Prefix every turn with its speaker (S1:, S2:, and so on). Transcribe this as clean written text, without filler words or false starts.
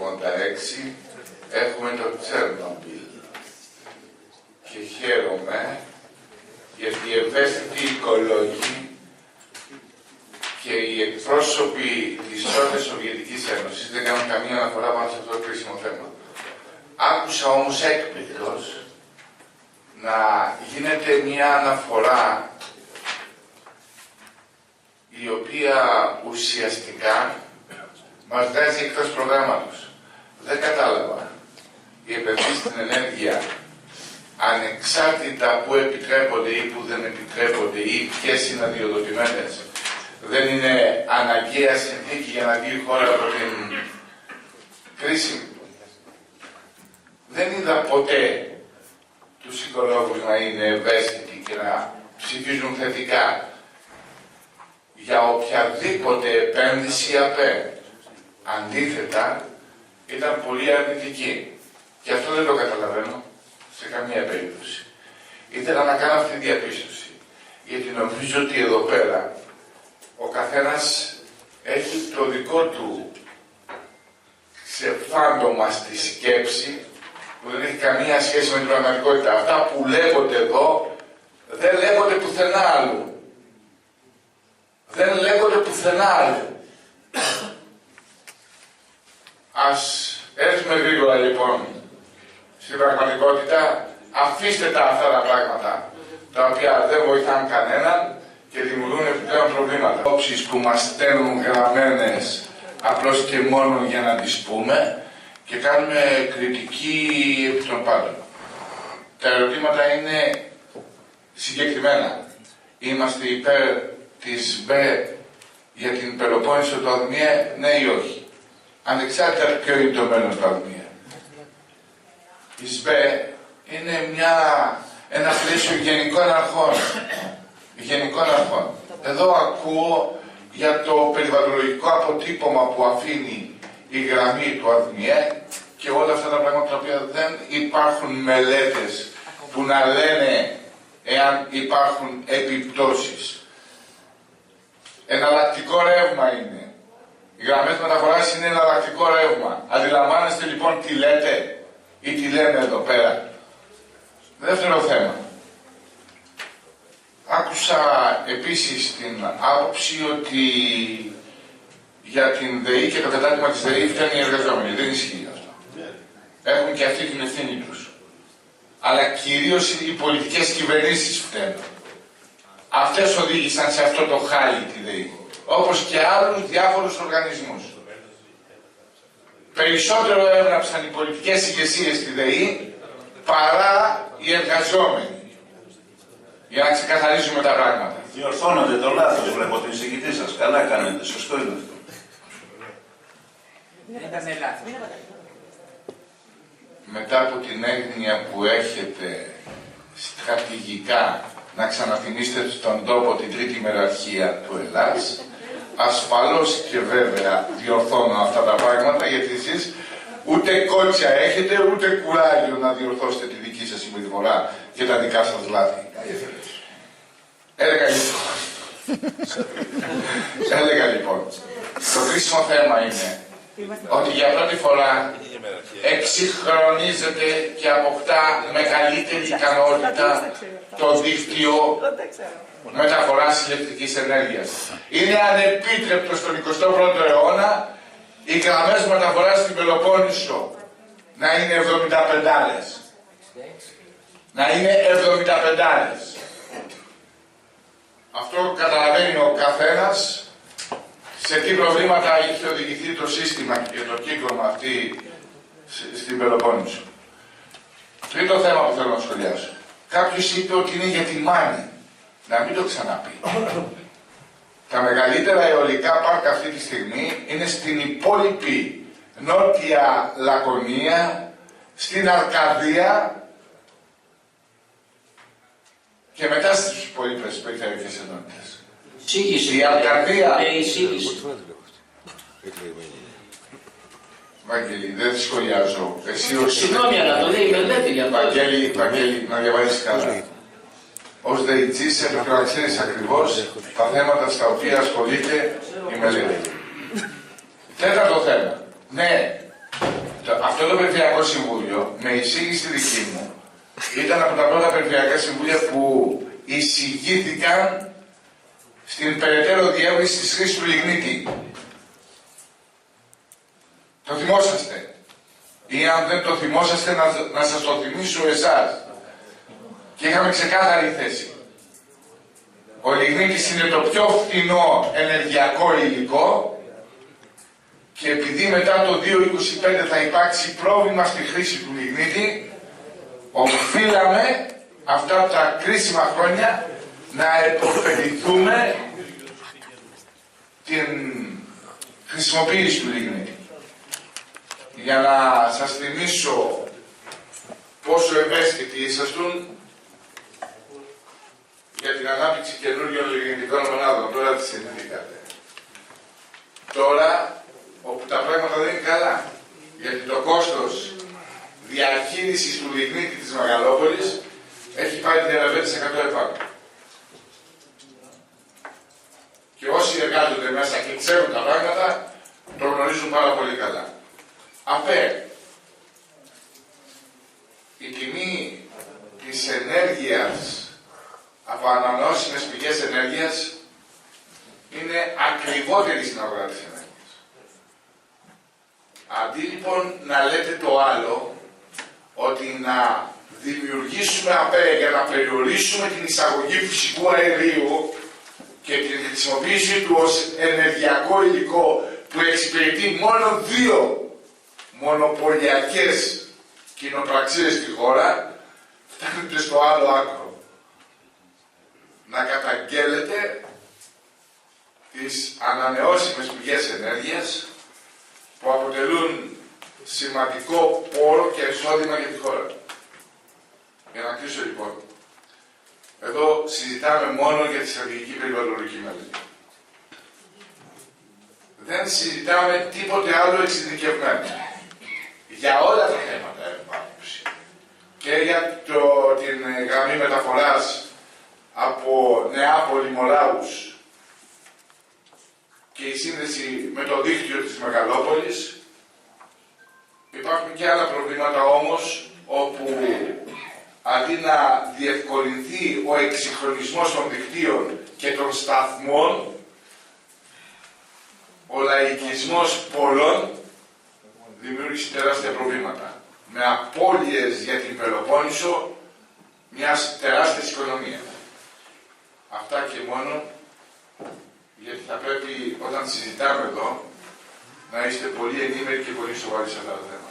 S1: 86 έχουμε το Τσέρνομπιλ. Και χαίρομαι γιατί οι ευαίσθητοι οικολόγοι και οι εκπρόσωποι της τότε Σοβιετικής Ένωσης δεν κάνουν καμία αναφορά πάνω σε αυτό το κρίσιμο θέμα. Άκουσα όμως έκπληκτος να γίνεται μια αναφορά η οποία ουσιαστικά μας βγάζει εκτός προγράμματος. Δεν κατάλαβα. Οι επενδύσεις στην ενέργεια, ανεξάρτητα που επιτρέπονται ή που δεν επιτρέπονται ή ποιες είναι αδειοδοτημένες, δεν είναι αναγκαία συνθήκη για να βγει η χώρα από την κρίση. Δεν είδα ποτέ τους οικολόγους να είναι ευαίσθητοι και να ψηφίζουν θετικά για οποιαδήποτε επένδυση ΑΠΕ. Αντίθετα, ήταν πολύ αρνητική. Και αυτό δεν το καταλαβαίνω σε καμία περίπτωση. Ήθελα να κάνω αυτή τη διαπίστωση, γιατί νομίζω ότι εδώ πέρα ο καθένας έχει το δικό του ξεφάντωμα στη σκέψη που δεν έχει καμία σχέση με την πραγματικότητα. Αυτά που λέγονται εδώ δεν λέγονται πουθενά άλλου. Δεν λέγονται πουθενά άλλου. Ας έρθουμε γρήγορα λοιπόν στην πραγματικότητα. Αφήστε τα αυτά τα πράγματα τα οποία δεν βοηθάνε κανέναν και δημιουργούν επιπλέον προβλήματα. Όψεις που μας στέλνουν γραμμένες απλώς και μόνο για να τις πούμε και κάνουμε κριτική επί των πάντων. Τα ερωτήματα είναι συγκεκριμένα. Είμαστε υπέρ της ΜΠΕ για την Πελοπόννησο του ΑΔΜΙΕ, ναι ή όχι. Ανεξάρτητα ποιο είναι το μέλλον του ΑΔΜΙΕ. Η ΣΜΠΕ είναι ένα πλαίσιο γενικών αρχών. Γενικών αρχών. Εδώ ακούω για το περιβαλλοντολογικό αποτύπωμα που αφήνει η γραμμή του ΑΔΜΙΕ και όλα αυτά τα πράγματα τα οποία δεν υπάρχουν μελέτες που να λένε εάν υπάρχουν επιπτώσεις. Εναλλακτικό ρεύμα είναι. Οι γραμμές μεταφοράς είναι εναλλακτικό ρεύμα. Αντιλαμβάνεστε λοιπόν τι λέτε ή τι λέμε εδώ πέρα. Δεύτερο θέμα. Άκουσα επίσης την άποψη ότι για την ΔΕΗ και το κατάτημα της ΔΕΗ φταίνουν οι εργαζόμενοι. Δεν ισχύει αυτό. Έχουν και αυτή την ευθύνη τους. Αλλά κυρίως οι πολιτικές κυβερνήσεις φταίνουν. Αυτές οδήγησαν σε αυτό το χάλι τη ΔΕΗ. Όπως και άλλους διάφορους οργανισμούς. Περισσότερο έγραψαν οι πολιτικές ηγεσίες στη ΔΕΗ παρά οι εργαζόμενοι. Για να ξεκαθαρίζουμε τα πράγματα.
S2: Διορθώνονται το λάθος, βλέπω την εισηγητή σας. Καλά κάνετε, σωστό είναι αυτό.
S3: Δεν ήταν λάθος.
S1: Μετά από την έγνοια που έχετε στρατηγικά να ξαναθυμίσετε στον τόπο την τρίτη μεραρχία του Ελλάς, ασφαλώς και βέβαια διορθώνω αυτά τα πράγματα, γιατί εσείς ούτε κότσια έχετε, ούτε κουράγιο να διορθώσετε τη δική σας συμπεριφορά και τα δικά σας λάθη. Έλεγα λοιπόν, το κρίσιμο θέμα είναι ότι για πρώτη φορά εξυγχρονίζεται και αποκτά μεγαλύτερη ικανότητα το δίκτυο μεταφοράς ηλεκτρικής ενέργειας. Είναι ανεπίτρεπτο στον 21ο αιώνα οι γραμμές μεταφοράς στην Πελοπόννησο να είναι 75'ες. Να είναι 75'ες. Αυτό καταλαβαίνει ο καθένας σε τι προβλήματα είχε οδηγηθεί το σύστημα και το κύκλωμα αυτή στην Πελοπόννησο. Τρίτο θέμα που θέλω να σχολιάσω. Κάποιος είπε ότι είναι για τη Μάνη. Να μην το ξαναπεί. Τα μεγαλύτερα αιωλικά πάρκα αυτή τη στιγμή είναι στην υπόλοιπη Νότια Λακωνία, στην Αρκαδία και μετά στις υπόλοιπες περιφερειακές ενότητες. Η Αρκαδία... Βαγγέλη, δεν τη σχολιάζω.
S3: Συγγνώμη, αλλά το λέει η μελέτη για αυτό.
S1: Βαγγέλη, να διαβάζεις καλά. Ως ΔΕΙΤΖΙΣ έπρεπε να ξέρεις ακριβώς τα θέματα στα οποία ασχολείται η μελέτη. Τέταρτο θέμα. Ναι, Αυτό το Περιφερειακό Συμβούλιο, με εισήγηση δική μου, ήταν από τα πρώτα Περιφερειακά Συμβούλια που εισηγήθηκαν στην περαιτέρω διεύρυνση της χρήσης του λιγνίτη. Το θυμόσαστε. Ή αν δεν το θυμόσαστε, να σας το θυμίσω εσάς. Και είχαμε ξεκάθαρη θέση. Ο λιγνίτης είναι το πιο φθηνό ενεργειακό υλικό και επειδή μετά το 2025 θα υπάρξει πρόβλημα στη χρήση του λιγνίτη, οφείλαμε αυτά τα κρίσιμα χρόνια να επωφεληθούμε την χρησιμοποίηση του λιγνίτη. Για να σας θυμίσω πόσο ευαίσθητοι ήσασταν για την ανάπτυξη καινούριων λιγνητικών μονάδων. Τώρα τι συνηθήκατε. Τώρα, όπου τα πράγματα δεν είναι καλά, γιατί το κόστος διαχείρισης του λιγνίτη της Μεγαλόπολης έχει πάει 35% επάνω. Και όσοι εργάζονται μέσα και ξέρουν τα πράγματα, το γνωρίζουν πάρα πολύ καλά. ΑΠΕ, η τιμή της ενέργειας από ανανεώσιμες πηγές ενέργειας είναι ακριβότερη στην αγορά της ενέργειας. Αντί λοιπόν να λέτε το άλλο, ότι να δημιουργήσουμε ΑΠΕ για να περιορίσουμε την εισαγωγή φυσικού αερίου και την χρησιμοποίηση του ως ενεργειακό υλικό που εξυπηρετεί μόνο 2 μονοπωλιακές κοινοπραξίες στη χώρα, φτάνετε στο άλλο άκρο. Να καταγγέλλετε τις ανανεώσιμες πηγές ενέργειας που αποτελούν σημαντικό πόρο και εισόδημα για τη χώρα. Για να κλείσω λοιπόν. Εδώ συζητάμε μόνο για τη στρατηγική περιβαλλοντική μελέτη. Δεν συζητάμε τίποτε άλλο εξειδικευμένο. Για όλα τα θέματα έχουμε άποψη. Και για την γραμμή μεταφοράς από Νεάπολη Μολάους και η σύνδεση με το δίκτυο της Μεγαλόπολης. Υπάρχουν και άλλα προβλήματα όμως, όπου αντί να διευκολυνθεί ο εξυγχρονισμός των δικτύων και των σταθμών, ο λαϊκισμός πολλών δημιούργησε τεράστια προβλήματα. Με απώλειες για την Πελοπόννησο μιας τεράστιας οικονομίας. Αυτά και μόνο, γιατί θα πρέπει όταν συζητάμε εδώ να είστε πολύ ενήμεροι και πολύ σοβαροί σε αυτά τα θέματα.